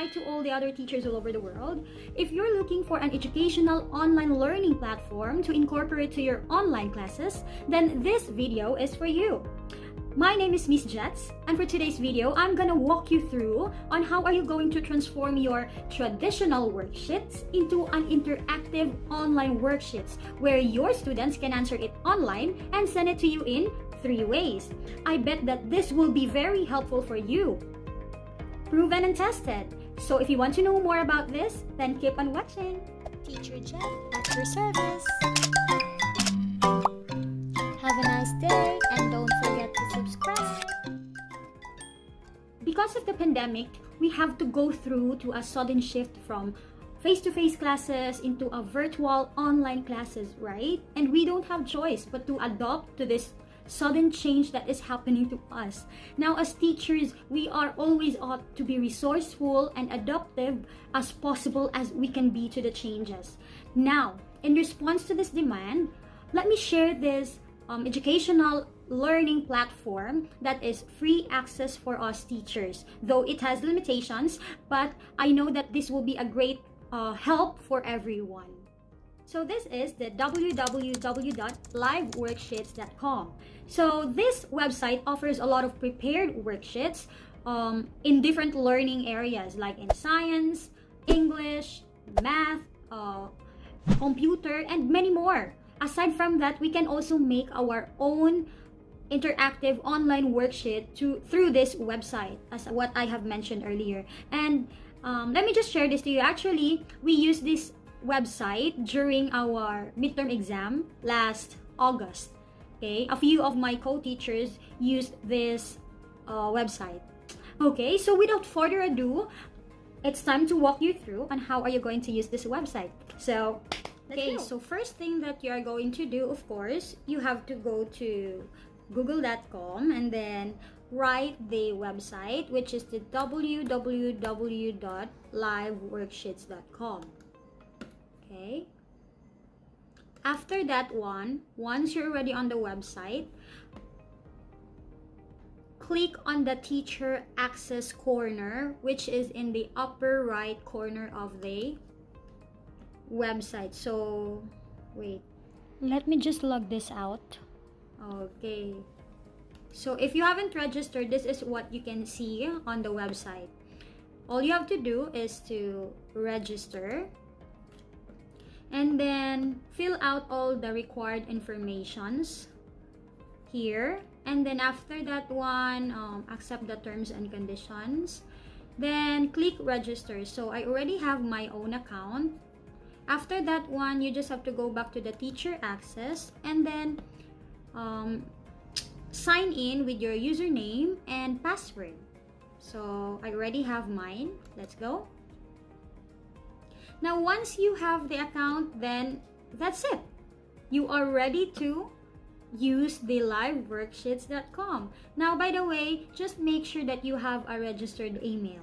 hi to all the other teachers all over the world. If you're looking for an educational online learning platform to incorporate to your online classes, then this video is for you. My name is Miss Jets, and for today's video, I'm gonna walk you through on how are you going to transform your traditional worksheets into an interactive online worksheets where your students can answer it online and send it to you in 3 ways. I bet that this will be very helpful for you. Proven and tested. So if you want to know more about this, then keep on watching. Teacher Jet at your service. Have a nice day and don't forget to subscribe. Because of the pandemic, we have to go through to a sudden shift from face-to-face classes into a virtual online classes, right? And we don't have choice but to adopt to this sudden change that is happening to us. Now, as teachers, we are always ought to be resourceful and adaptive as possible as we can be to the changes. Now, in response to this demand, let me share this educational learning platform that is free access for us teachers, though it has limitations, but I know that this will be a great help for everyone. So this is the www.liveworksheets.com. So this website offers a lot of prepared worksheets in different learning areas like in science, English, math, computer, and many more. Aside from that, we can also make our own interactive online worksheet through this website, as what I have mentioned earlier. And let me just share this to you. Actually, we use this website during our midterm exam last August. Okay, a few of my co-teachers used this website. Okay, so without further ado, it's time to walk you through on how are you going to use this website. So okay, so first thing that you are going to do, of course, you have to go to google.com and then write the website, which is the www.liveworksheets.com. Okay. After that one, once you're already on the website, click on the teacher access corner, which is in the upper right corner of the website. So wait, let me just log this out. Okay, so if you haven't registered, this is what you can see on the website. All you have to do is to register and then fill out all the required informations here, and then after that one, accept the terms and conditions, then click register. So I already have my own account. After that one, you just have to go back to the teacher access and then sign in with your username and password. So I already have mine. Let's go. Now, once you have the account, then that's it. You are ready to use the liveworksheets.com. Now, by the way, just make sure that you have a registered email.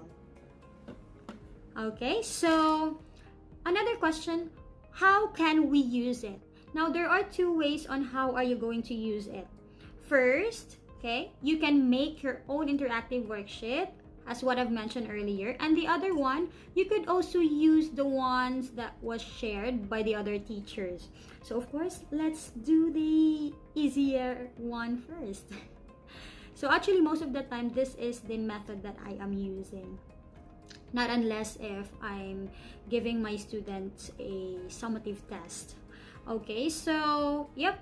Okay, so another question, how can we use it? Now, there are 2 ways on how are you going to use it. First, okay, you can make your own interactive worksheet, as what I've mentioned earlier. And the other one, you could also use the ones that was shared by the other teachers. So of course, let's do the easier one first. So actually, most of the time, this is the method that I am using. Not unless if I'm giving my students a summative test. Okay, so yep,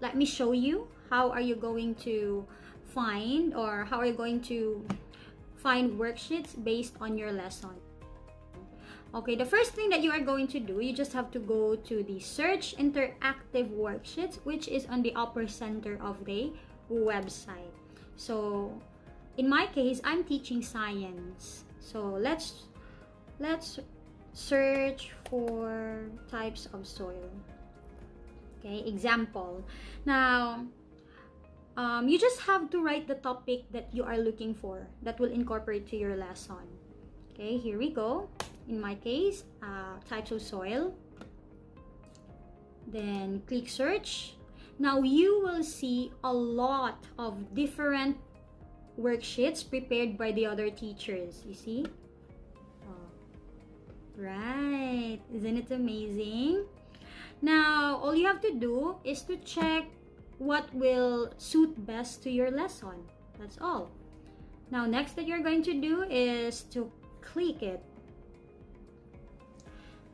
let me show you how are you going to find, or how are you going to find worksheets based on your lesson. Okay, the first thing that you are going to do, you just have to go to the search interactive worksheets, which is on the upper center of the website. So in my case, I'm teaching science. So let's search for types of soil. Okay, example. Now, you just have to write the topic that you are looking for that will incorporate to your lesson. Okay, here we go. In my case, types of soil. Then click search. Now you will see a lot of different worksheets prepared by the other teachers. You see? Right. Isn't it amazing? Now, all you have to do is to check what will suit best to your lesson. That's all. Now, next that you're going to do is to click it.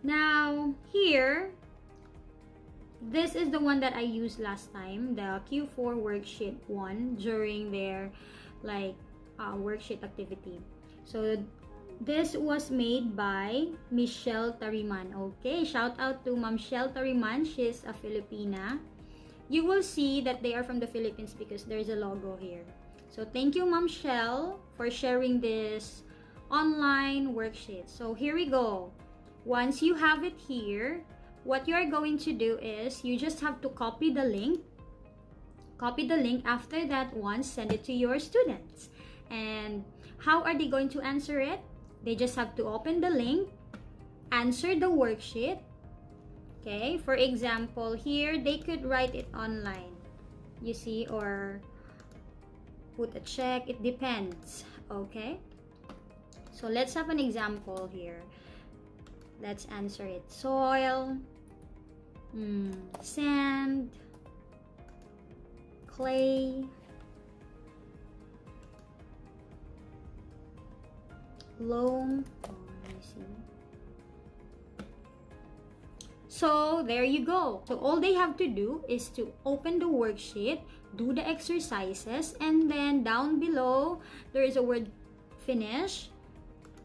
Now, here, this is the one that I used last time, the Q4 worksheet 1 during their worksheet activity. So, this was made by Michelle Tariman. Okay, shout out to Ma'am Michelle Tariman. She's a Filipina. You will see that they are from the Philippines because there's a logo here. So, thank you, Ma'am Michelle, for sharing this online worksheet. So, here we go. Once you have it here, what you are going to do is you just have to copy the link. Copy the link. After that one, send it to your students. And how are they going to answer it? They just have to open the link, answer the worksheet. Okay, for example, here they could write it online, you see, or put a check. It depends. Okay, so let's have an example here. Let's answer it. Soil, sand, clay, loam. Let me see. So there you go. So all they have to do is to open the worksheet, do the exercises, and then down below there is a word finish.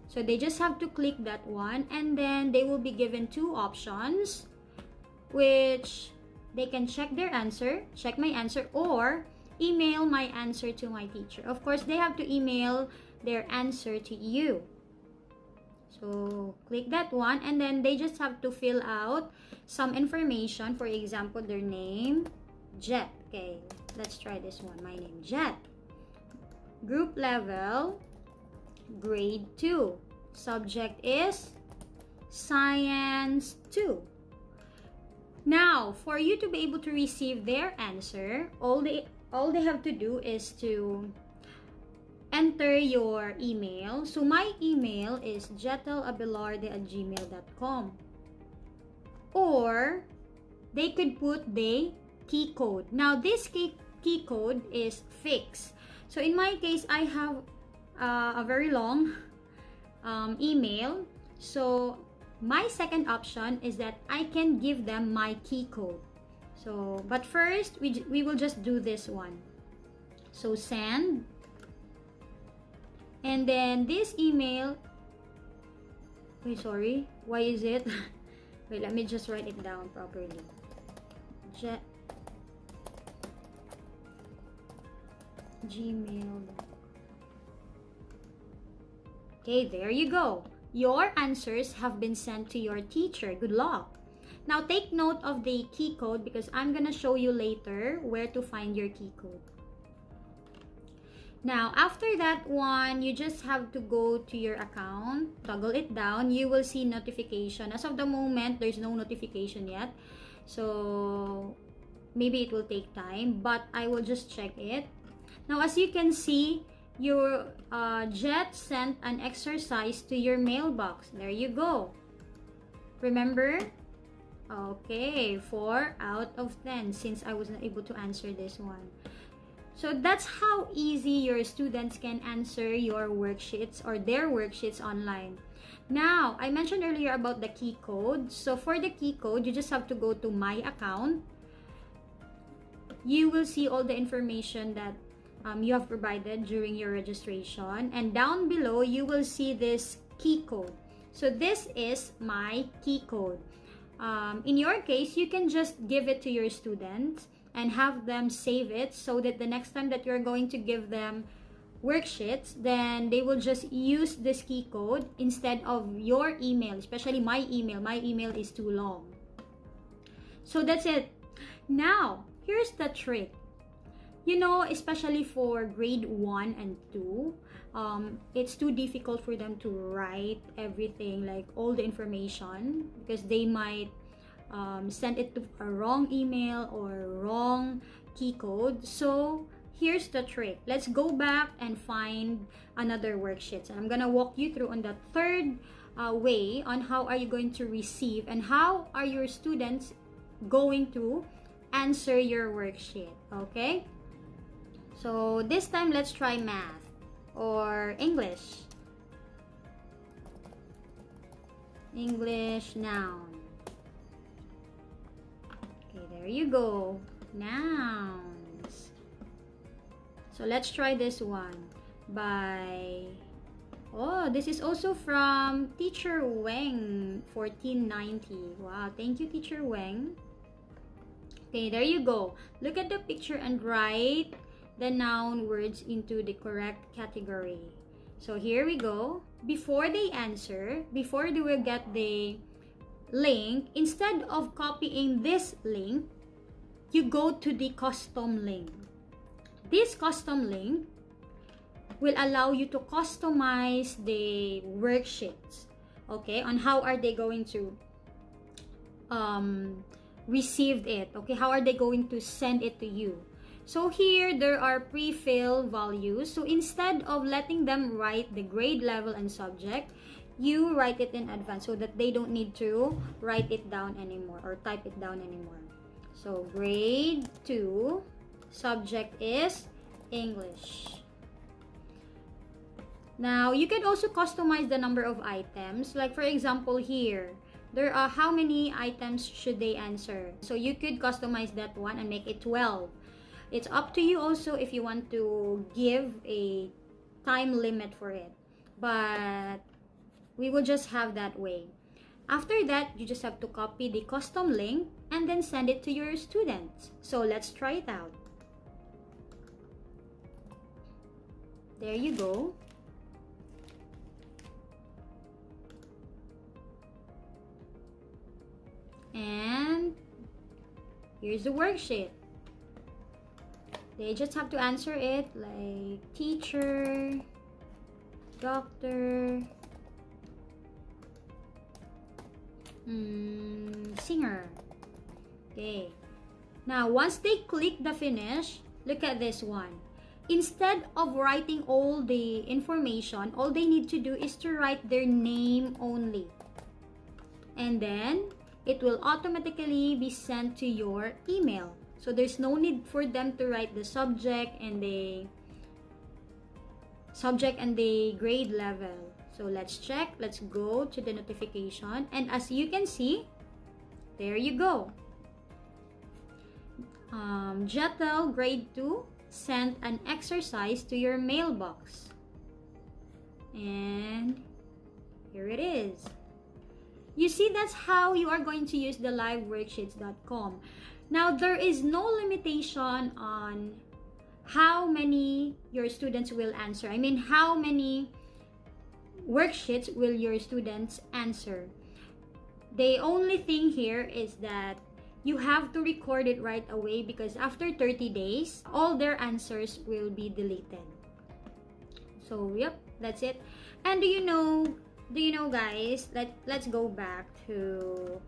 So they just have to click that one, and then they will be given two options, which they can check their answer, check my answer, or email my answer to my teacher. Of course, they have to email their answer to you. So click that one, and then they just have to fill out some information. For example, their name, Jet. Okay, let's try this one. My name, Jet. Group level, grade 2. Subject is Science 2. Now, for you to be able to receive their answer, all they have to do is to enter your email. So my email is jetelabelarde@gmail.com. Or they could put the key code. Now, this key code is fixed. So in my case, I have a very long email. So my second option is that I can give them my key code. So, but first, we will just do this one. So send. And then this email, wait, sorry, why is it? Wait, let me just write it down properly. Gmail. Okay, there you go. Your answers have been sent to your teacher. Good luck. Now take note of the key code because I'm gonna show you later where to find your key code. Now, after that one, you just have to go to your account, toggle it down. You will see notification. As of the moment, there's no notification yet. So, maybe it will take time, but I will just check it. Now, as you can see, your Jet sent an exercise to your mailbox. There you go. Remember? Okay, 4 out of 10 since I wasn't able to answer this one. So that's how easy your students can answer your worksheets or their worksheets online. Now, I mentioned earlier about the key code. So for the key code, you just have to go to my account. You will see all the information that you have provided during your registration. And down below, you will see this key code. So this is my key code. In your case, you can just give it to your students and have them save it so that the next time that you're going to give them worksheets, then they will just use this key code instead of your email, especially my email. My email is too long. So that's it. Now, here's the trick. You know, especially for grade 1 and 2, it's too difficult for them to write everything, like all the information, because they might send it to a wrong email or wrong key code. So here's the trick. Let's go back and find another worksheets. And I'm gonna walk you through on the third way on how are you going to receive and how are your students going to answer your worksheet. Okay? So this time, let's try math or English. English noun. Okay, there you go. Nouns. So let's try this one by, oh, this is also from Teacher Weng, 1490. Wow, thank you, Teacher Weng. Okay, there you go. Look at the picture and write the noun words into the correct category. So here we go. Before they answer, before they will get the link, instead of copying this link, you go to the custom link. This custom link will allow you to customize the worksheets, okay, on how are they going to receive it, okay, how are they going to send it to you. So here, there are pre-fill values. So instead of letting them write the grade, level, and subject, you write it in advance so that they don't need to write it down anymore or type it down anymore. So grade 2, subject is English. Now, you can also customize the number of items. Like for example here, there are how many items should they answer. So you could customize that one and make it 12. It's up to you also if you want to give a time limit for it. But we will just have that way. After that, you just have to copy the custom link and then send it to your students. So let's try it out. There you go. And here's the worksheet. They just have to answer it like teacher, doctor, singer. Okay. Now, once they click the finish, look at this one. Instead of writing all the information, all they need to do is to write their name only. And then, it will automatically be sent to your email. So there's no need for them to write the subject and the grade level. So let's check. Let's go to the notification. And as you can see, there you go. Jetel grade 2 sent an exercise to your mailbox. And here it is. You see, that's how you are going to use the liveworksheets.com. Now, there is no limitation on how many your students will answer. I mean, how many worksheets will your students answer? The only thing here is that you have to record it right away because after 30 days, all their answers will be deleted. So, yep, that's it. And do you know guys, let's go back to,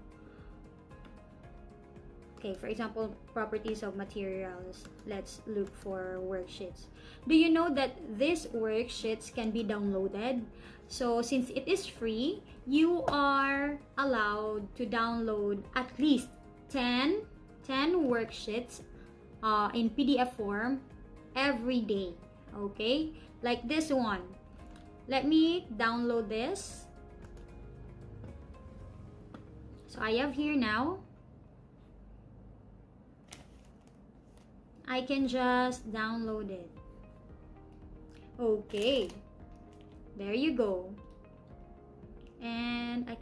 okay, for example, properties of materials. Let's look for worksheets. Do you know that these worksheets can be downloaded? So since it is free, you are allowed to download at least 10 worksheets in PDF form every day. Okay, like this one. Let me download this. So I have here now. I can just download it. Okay, there you go. And I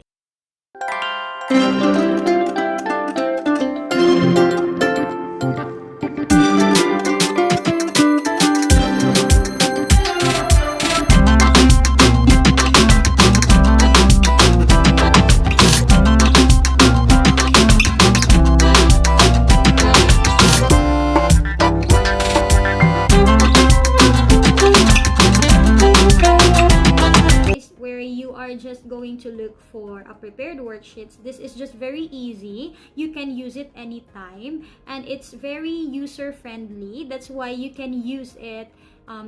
you are just going to look for a prepared worksheets, this is just very easy. You can use it anytime, and it's very user friendly. That's why you can use it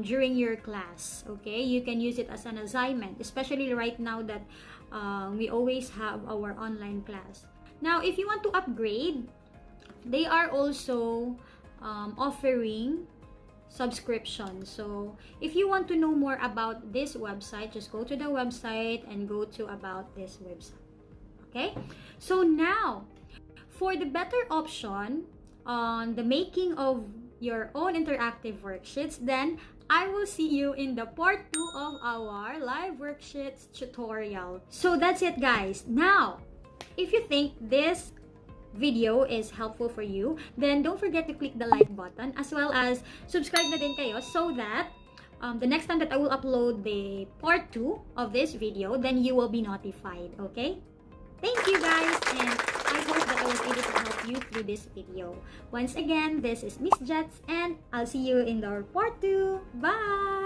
during your class. Okay, you can use it as an assignment, especially right now that we always have our online class. Now, if you want to upgrade, they are also offering subscription. So if you want to know more about this website, just go to the website and go to about this website. Okay, so now for the better option on the making of your own interactive worksheets, then I will see you in the part 2 of our live worksheets tutorial. So that's it, guys. Now, if you think this video is helpful for you, then don't forget to click the like button, as well as subscribe na din kayo, so that the next time that I will upload the part 2 of this video, then you will be notified. Okay? Thank you, guys, and I hope that I was able to help you through this video. Once again, this is Miss Jets, and I'll see you in our part 2. Bye!